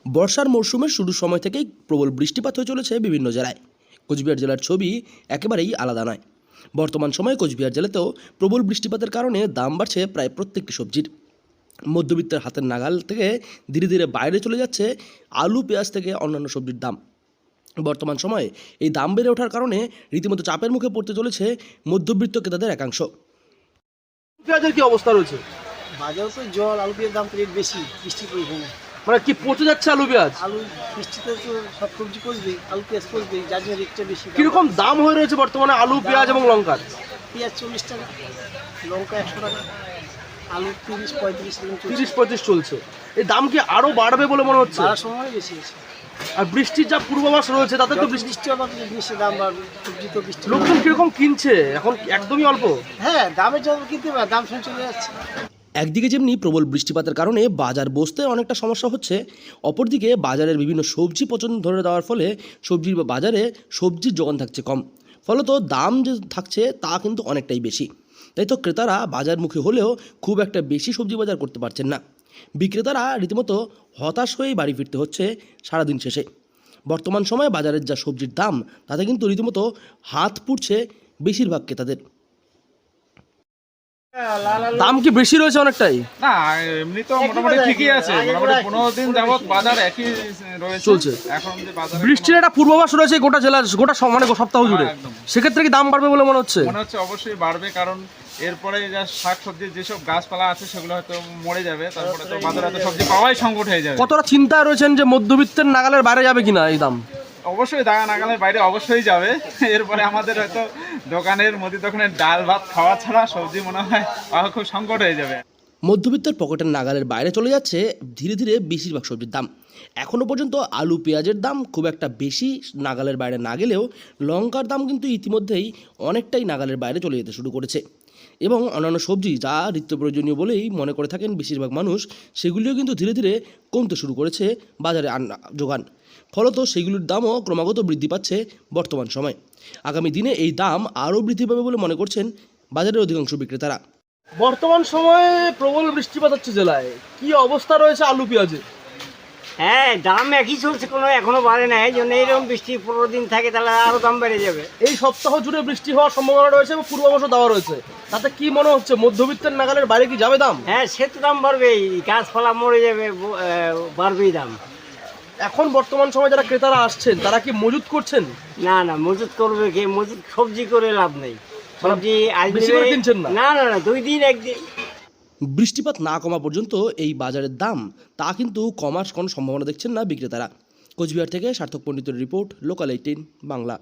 বর্ষার মরশুমের শুরুর সময় থেকেই প্রবল বৃষ্টিপাত হয়ে চলেছে বিভিন্ন জেলায়। কোচবিহার জেলার ছবি একেবারেই আলাদা নয়। বর্তমান সময়ে কোচবিহার জেলাতেও প্রবল বৃষ্টিপাতের কারণে দাম বাড়ছে প্রায় প্রত্যেকটি সবজির। মধ্যবিত্তের হাতের নাগাল থেকে ধীরে ধীরে বাইরে চলে যাচ্ছে আলু, পেঁয়াজ থেকে অন্যান্য সবজির দাম। বর্তমান সময়ে এই দাম বেড়ে ওঠার কারণে রীতিমতো চাপের মুখে পড়তে চলেছে মধ্যবিত্ত ক্রেতাদের একাংশ। পেঁয়াজের কি অবস্থা রয়েছে? বাজারে তো জল, আলু পেঁয়াজের দাম তো রেট বেশি, বৃষ্টির পরিমাণে। মানে কি পচে যাচ্ছে আলু, পেঁয়াজ? আলু বৃষ্টিতে তো সব সবজি করবে, আলু পেঁয়াজ করবে, যার জন্য রেটটা বেশি। কিরকম দাম হয়ে রয়েছে বর্তমানে আলু, পেঁয়াজ এবং লঙ্কার? পেঁয়াজ 40 টাকা, লঙ্কা 100 টাকা, আলু 30-35 টাকা, 30-35 চলছে। এই দাম কি আরো বাড়বে বলে মনে হচ্ছে? বাড়ার সময় বেশি আছে। আর বৃষ্টির যা পূর্বাভাস রয়েছে তাতে তো বৃষ্টি হবে, জিনিসের দাম বাড়বে, সবজি তো বৃষ্টি। লোকজন কিরকম কিনছে এখন? একদমই অল্প। হ্যাঁ, দামের জন্য কিনতে পারে, দাম শুনে চলে যাচ্ছে। একদিকে যেমনি প্রবল বৃষ্টিপাতের কারণে বাজার বসতে অনেকটা সমস্যা হচ্ছে, অপরদিকে বাজারের বিভিন্ন সবজি পচন ধরে দেওয়ার ফলে সবজির বাজারে সবজির যোগান থাকছে কম, ফলত দাম যে থাকছে তা কিন্তু অনেকটাই বেশি। তাই তো ক্রেতারা বাজারমুখী হলেও খুব একটা বেশি সবজি বাজার করতে পারছেন না। বিক্রেতারা রীতিমতো হতাশ হয়েই বাড়ি ফিরতে হচ্ছে সারাদিন শেষে। বর্তমান সময়ে বাজারের যা সবজির দাম তাতে কিন্তু রীতিমতো হাত পুড়ছে বেশিরভাগ ক্রেতাদের। দাম কি বেশি রয়েছে অনেকটাই? না, এমনি তো মোটামুটি ঠিকই আছে। মোটামুটি 15 দিন যাবত বাজার একই রয়েছে, চলছে। এখন যে বাজারে বৃষ্টির একটা পূর্বাভাস রয়েছে গোটা জেলার, গোটা মানে সপ্তাহ জুড়ে। একদম। সেক্ষেত্রে কি দাম বাড়বে বলে মনে হচ্ছে? মনে হচ্ছে অবশ্যই বাড়বে, কারণ এরপরে যা শাক সবজির যেসব গাছপালা আছে সেগুলো হয়তো মরে যাবে, তারপরে তো বাজারে তো সবজি পাওয়াই সংকট হয়ে যাবে। কতটা চিন্তায় রয়েছেন যে মধ্যবিত্তের নাগালের বাইরে যাবে কিনা এই দাম? অবশ্যই নাগালের বাইরে অবশ্যই যাবে। এরপরে আমাদের হয়তো দোকানের মুদি দোকানের ডাল ভাত খাওয়া ছাড়া সবজি মনে হয় পাওয়া খুব সংকট হয়ে যাবে। মধ্যবিত্তের পকেটের নাগালের বাইরে চলে যাচ্ছে ধীরে ধীরে বেশিরভাগ সবজির দাম। এখনও পর্যন্ত আলু, পেঁয়াজের দাম খুব একটা বেশি নাগালের বাইরে না গেলেও লঙ্কার দাম কিন্তু ইতিমধ্যেই অনেকটাই নাগালের বাইরে চলে যেতে শুরু করেছে। এবং অন্যান্য সবজি যা নিত্য প্রয়োজনীয় বলেই মনে করে থাকেন বেশিরভাগ মানুষ, সেগুলিও কিন্তু ধীরে ধীরে কমতে শুরু করেছে বাজারে যোগান। ফলত সেগুলির দামও ক্রমাগত বৃদ্ধি পাচ্ছে বর্তমান সময়। আগামী দিনে এই দাম আরও বৃদ্ধি পাবে বলে মনে করছেন বাজারের অধিকাংশ বিক্রেতারা। বর্তমান সময়ে প্রবল বৃষ্টিপাত হচ্ছে জেলায়, কি অবস্থা রয়েছে আলু, পেঁয়াজে? হ্যাঁ, দাম একই চলছে, কোনো এখনো বাড়ে না। এই জন্য এইরকম বৃষ্টি 15 দিন থাকে, তাহলে আরো দাম বেড়ে যাবে। এই সপ্তাহ জুড়ে বৃষ্টি হওয়ার সম্ভাবনা রয়েছে এবং পূর্বাভাসও দেওয়া রয়েছে। তাতে কি মনে হচ্ছে মধ্যবিত্তের নাগালের বাইরে কি যাবে দাম? হ্যাঁ, সে তো দাম বাড়বেই, গাছপালা মরে যাবে, বাড়বেই দাম। এখন বর্তমান সময় যারা ক্রেতারা আসছেন তারা কি মজুত করছেন? না না, মজুত করবে কে? মজুত সবজি করে লাভ নেই। সবজি বেশি করে কিনছেন না? না না না, 2 দিন 1 দিন। বৃষ্টিপাত না কমা পর্যন্ত এই বাজারের দাম তা কিন্তু কমার কোনো সম্ভাবনা দেখছেন না বিক্রেতারা। কোচবিহার থেকে সার্থক পণ্ডিতের রিপোর্ট, লোকাল 18 বাংলা।